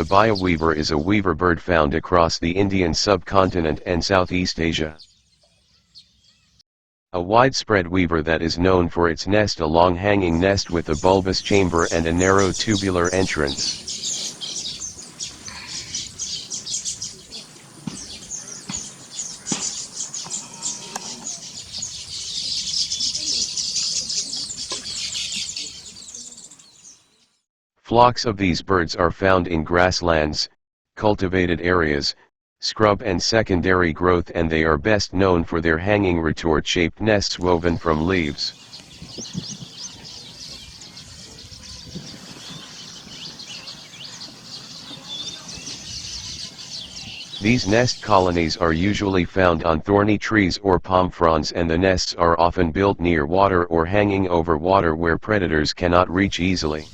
The Bayawever is a weaver bird found across the Indian subcontinent and Southeast Asia. A widespread weaver that is known for its nest, a long hanging nest with a bulbous chamber and a narrow tubular entrance. Flocks of these birds are found in grasslands, cultivated areas, scrub and secondary growth, and they are best known for their hanging retort-shaped nests woven from leaves. These nest colonies are usually found on thorny trees or palm fronds, and the nests are often built near water or hanging over water where predators cannot reach easily.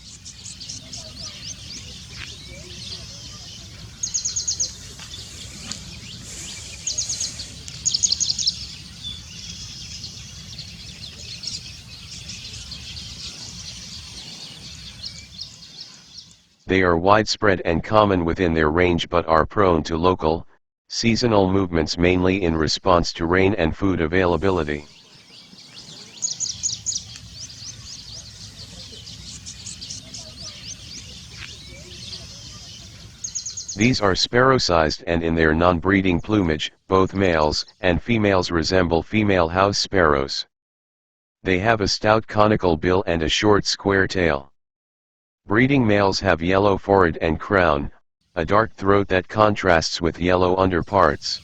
They are widespread and common within their range, but are prone to local, seasonal movements, mainly in response to rain and food availability. These are sparrow-sized, and in their non-breeding plumage, both males and females resemble female house sparrows. They have a stout conical bill and a short square tail. Breeding males have yellow forehead and crown, a dark throat that contrasts with yellow underparts.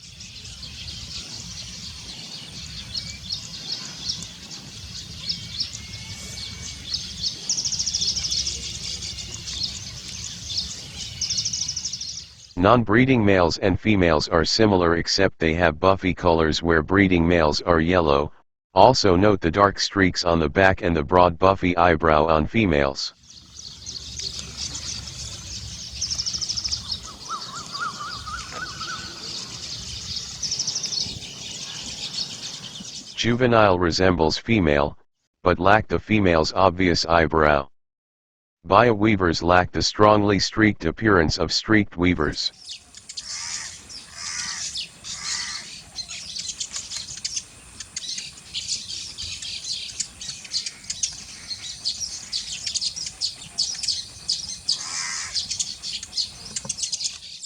Non-breeding males and females are similar, except they have buffy colors where breeding males are yellow. Also note the dark streaks on the back and the broad buffy eyebrow on females. Juvenile resembles female, but lack the female's obvious eyebrow. Baya weavers lack the strongly streaked appearance of streaked weavers.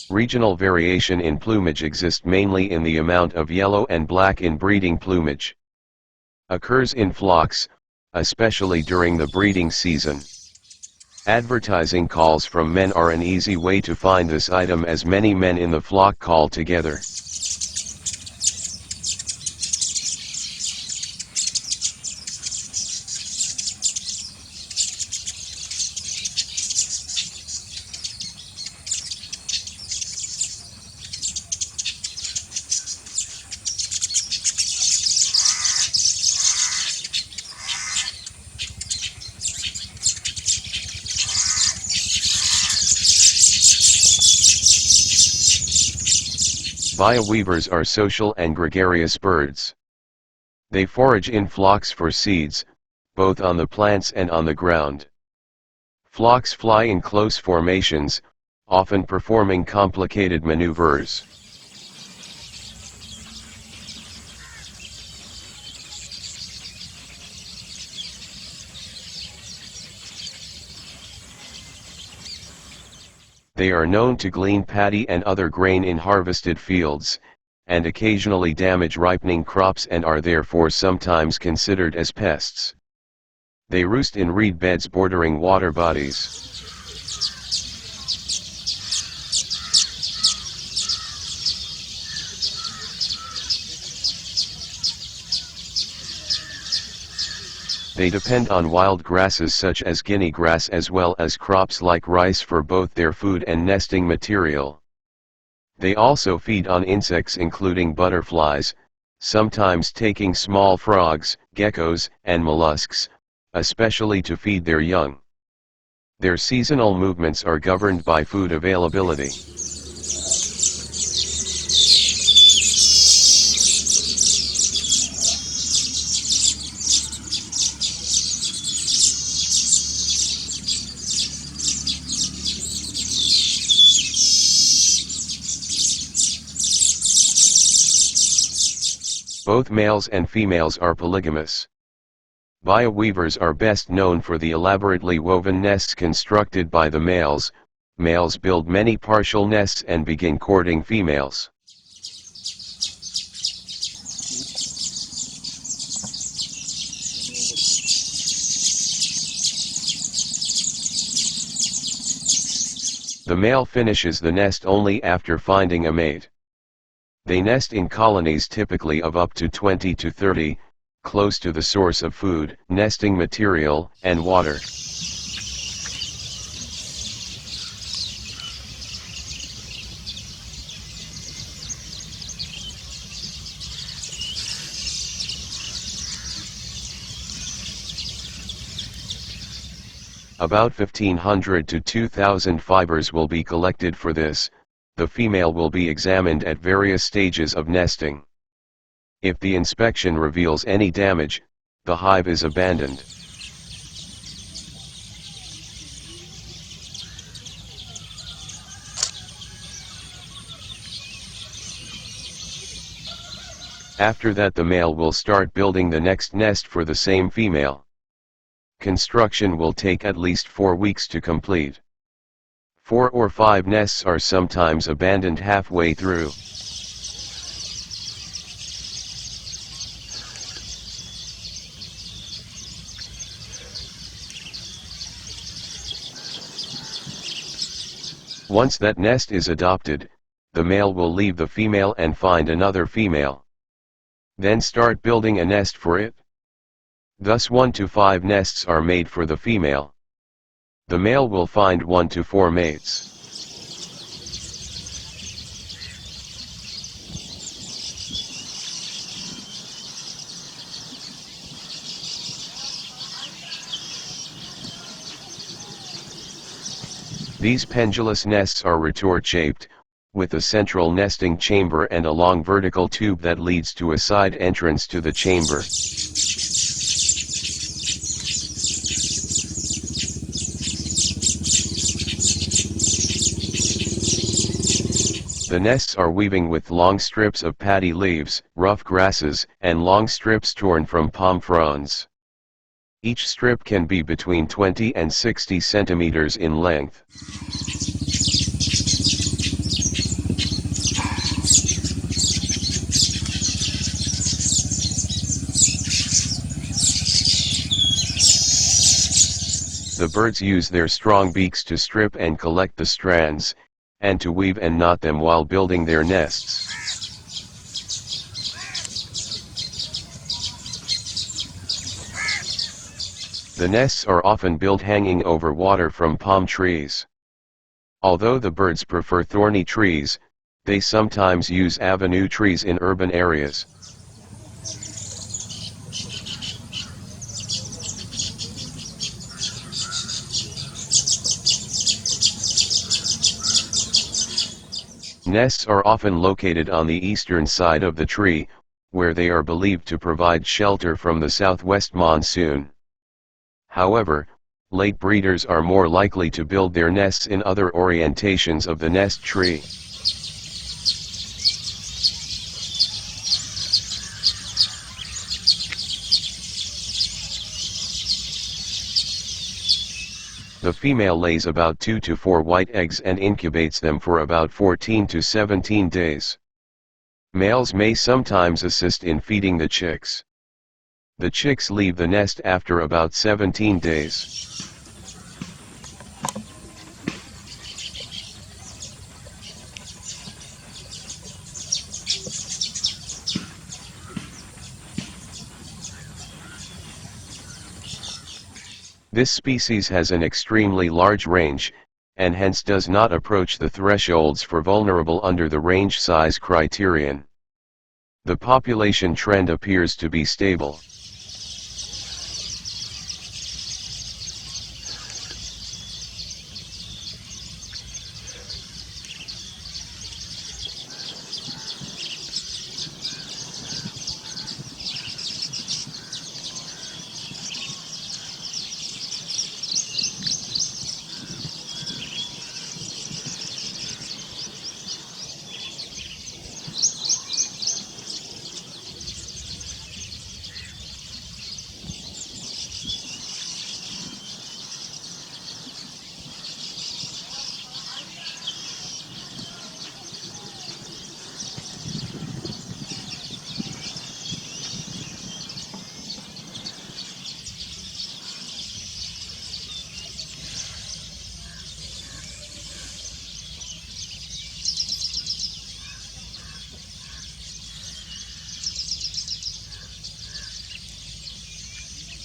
Regional variation in plumage exists mainly in the amount of yellow and black in breeding plumage. Occurs in flocks, especially during the breeding season. Advertising calls from men are an easy way to find this item, as many men in the flock call together. Bayawevers are social and gregarious birds. They forage in flocks for seeds, both on the plants and on the ground. Flocks fly in close formations, often performing complicated maneuvers. They are known to glean paddy and other grain in harvested fields, and occasionally damage ripening crops, and are therefore sometimes considered as pests. They roost in reed beds bordering water bodies. They depend on wild grasses such as guinea grass as well as crops like rice for both their food and nesting material. They also feed on insects including butterflies, sometimes taking small frogs, geckos, and mollusks, especially to feed their young. Their seasonal movements are governed by food availability. Both males and females are polygamous. Baya weavers are best known for the elaborately woven nests constructed by the males. Males build many partial nests and begin courting females. The male finishes the nest only after finding a mate. They nest in colonies typically of up to 20 to 30, close to the source of food, nesting material, and water. About 1,500 to 2,000 fibers will be collected for this. The female will be examined at various stages of nesting. If the inspection reveals any damage, the hive is abandoned. After that, the male will start building the next nest for the same female. Construction will take at least 4 weeks to complete. 4 or 5 nests are sometimes abandoned halfway through. Once that nest is adopted, the male will leave the female and find another female. Then start building a nest for it. Thus 1 to 5 nests are made for the female. The male will find 1 to 4 mates. These pendulous nests are retort-shaped, with a central nesting chamber and a long vertical tube that leads to a side entrance to the chamber. The nests are weaving with long strips of paddy leaves, rough grasses, and long strips torn from palm fronds. Each strip can be between 20 and 60 centimeters in length. The birds use their strong beaks to strip and collect the strands, and to weave and knot them while building their nests. The nests are often built hanging over water from palm trees. Although the birds prefer thorny trees, they sometimes use avenue trees in urban areas. Nests are often located on the eastern side of the tree, where they are believed to provide shelter from the southwest monsoon. However, late breeders are more likely to build their nests in other orientations of the nest tree. The female lays about 2 to 4 white eggs and incubates them for about 14 to 17 days. Males may sometimes assist in feeding the chicks. The chicks leave the nest after about 17 days. This species has an extremely large range, and hence does not approach the thresholds for vulnerable under the range size criterion. The population trend appears to be stable.